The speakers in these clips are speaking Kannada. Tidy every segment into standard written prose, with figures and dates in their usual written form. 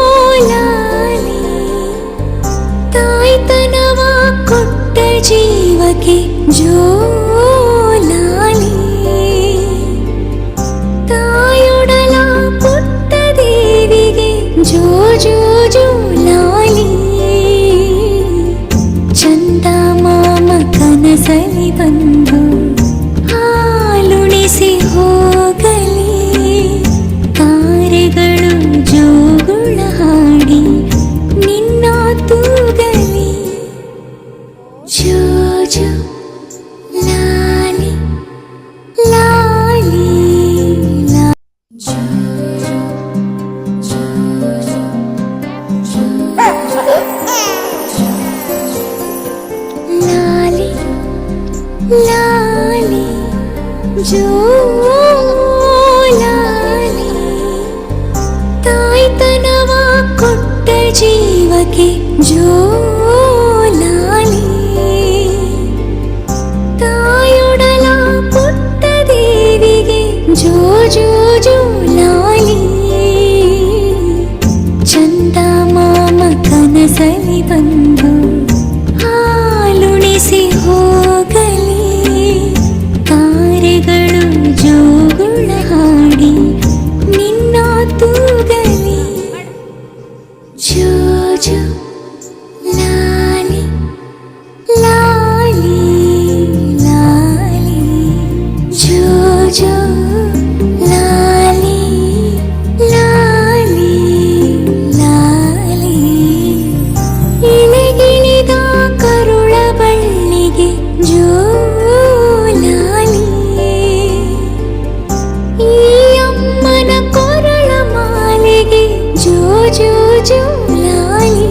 ಜೋಲಾಲಿ ತಾಯ್ತನವ ಕೊಟ್ಟ ಜೀವಕ್ಕೆ ಜೋಲಾಲಿ ತಾಯೊಡಲ ಪುಟ್ಟ ದೇವಿಗೆ ಜೋ ಜೋ ಜೋಲಾಲಿ ಚಂದ ಮಾಮ ಕನಸಲಿ ಬಂದು ಹಾಲುಣಿಸಿ ಹೋಗಲಿ ತಾರೆಗಳು ಜೋಗುಳ ಹಾಡಿ ನಿನ್ನ ತೂಗಲಿ ಜೋ ಜೋ ಲಾಲಿ ಲಾಲಿ ಲಾಲಿ ಲಾಲಿ ಜೋಲಾಲಿ ತಾಯ್ತನವ ಕೊಟ್ಟ ಜೀವಕ್ಕೆ ಜೋಲಾಲಿ ತಾಯೊಡಲ ಪುಟ್ಟ ದೇವಿಗೆ ಜೋ ಜೋ ಜೋಲಾಲಿ ಚಂದ ಮಾಮ ಕನಸಲಿ ಬಂದು ಹಾಲುಣಿಸಿ ಹೋಗಲಿ ತಾರೆಗಳು ಜೋಗುಳ ಹಾಡಿ ನಿನ್ನ ತೂಗಲಿ ಜೋ ಜೋ ಲಾಲಿ ಲಾಲಿ ಲಾಲಿ ಜೋ ಜೋ ಲಾಲಿ ಲಾಲಿ ಲಾಲಿ ಇಲೆಗಿಳಿದ ಕರುಳ ಬಳ್ಳಿಗೆ ಜೋಲಾಲಿ ಈ ಅಮ್ಮನ ಕೊರಳ ಮಾಲೆಗೆ ಜೋ ಜೋ ಜೋಲಾಲಿ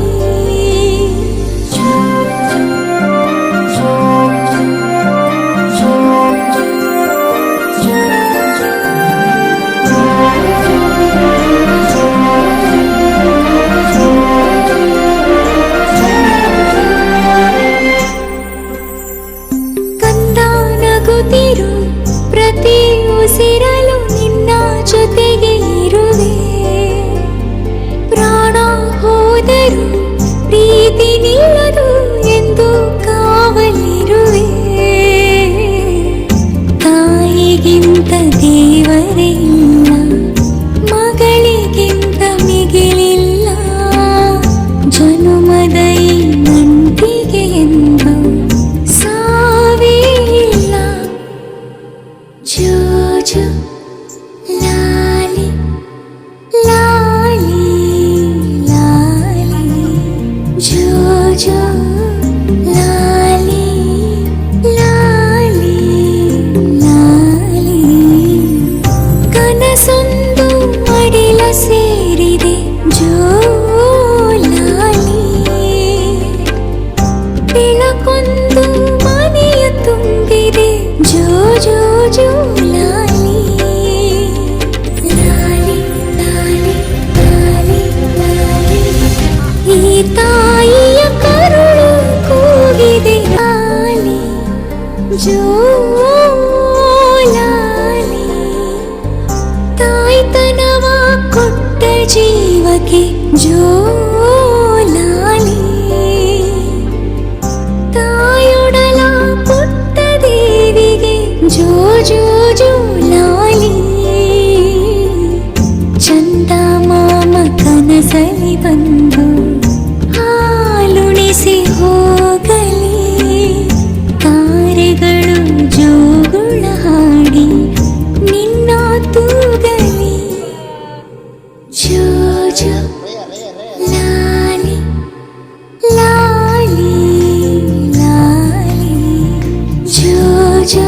ಕಂದ ನಗುತ್ತಿರು ಪ್ರತಿ ಉಸಿರಲು ನಿನ್ನ ಜೊತೆಗೆ ಇರುವೆ ಪ್ರಾಣ ಹೋದರು ಪ್ರೀತಿ ನಿಲ್ಲದು ಎಂದು ಕಾವಲಿರುವೆ ತಾಯಿಗಿಂತ ದೇವರೇ ಇಲ್ಲ ಮಗಳಿಗಿಂತ ಮಿಗಿಲಿಲ್ಲ ಜನುಮದ ಈ ನಂಟಿಗೆ ಎಂದು ಸಾವೇ ಇಲ್ಲ ಜೋ ಜೋ ಲಾಲಿ ಲಾಲಿ ಲಾಲಿ ಜೋ ಜೋ ಲಾಲಿ ಲಾಲಿ ಲಾಲಿ ಕನಸೊಂದು ಮಡಿಲ ಸೇರಿದೆ ಜೋಲಾಲಿ ಬೆಳಕೊಂದು ಮನೆಯ ತುಂಬಿದೆ ಜೋ ಜೋ ಜೋಲಾಲಿ ಲಾಲಿ ಲಾಲಿ ಲಾಲಿ ಲಾಲಿ ಈ ತಾಯಿಯ ಕರುಳು ಕೂಗಿದೆ ಲಾಲಿ ಜೋಲಾಲಿ ತಾಯ್ತನವ ಕೊಟ್ಟ ಜೀವಕ್ಕೆ ಜೋಲಾಲಿ ತಾಯೊಡಲ ಪುಟ್ಟ ದೇವಿಗೆ ಜೋ ಜೋ ಜೋಲಾಲಿ ಚಂದ ಮಾಮ ಕನಸಲಿ ಬಂದು ಹಾಲುಣಿಸಿ ಹೋಗಲಿ ತಾರೆಗಳು ಜೋಗುಳ ಹಾಡಿ ನಿನ್ನ ತೂಗಲಿ ಜೋ ಜೋ ಲಾಲಿ ಲಾಲಿ ಲಾಲಿ ಜೋ ಜೋ